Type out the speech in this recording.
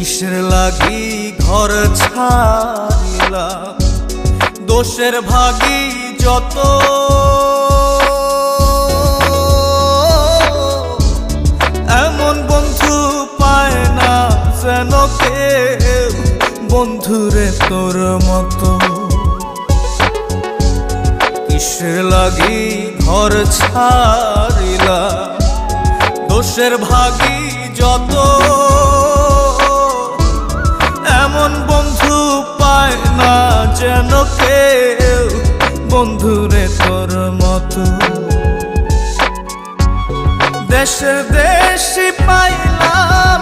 কিসের লাগি ঘর ছাড়িলাম, দোষের ভাগী যত। এমন বন্ধু পায় না যেন কেউ, বন্ধুরে তোর মতো। কিসের লাগি ঘর ছাড়িলাম, দোষের ভাগী যত। এমন বন্ধু পায় না যেন কেউ, বন্ধুরে তোর মতো। দেশে দেশে পাইলাম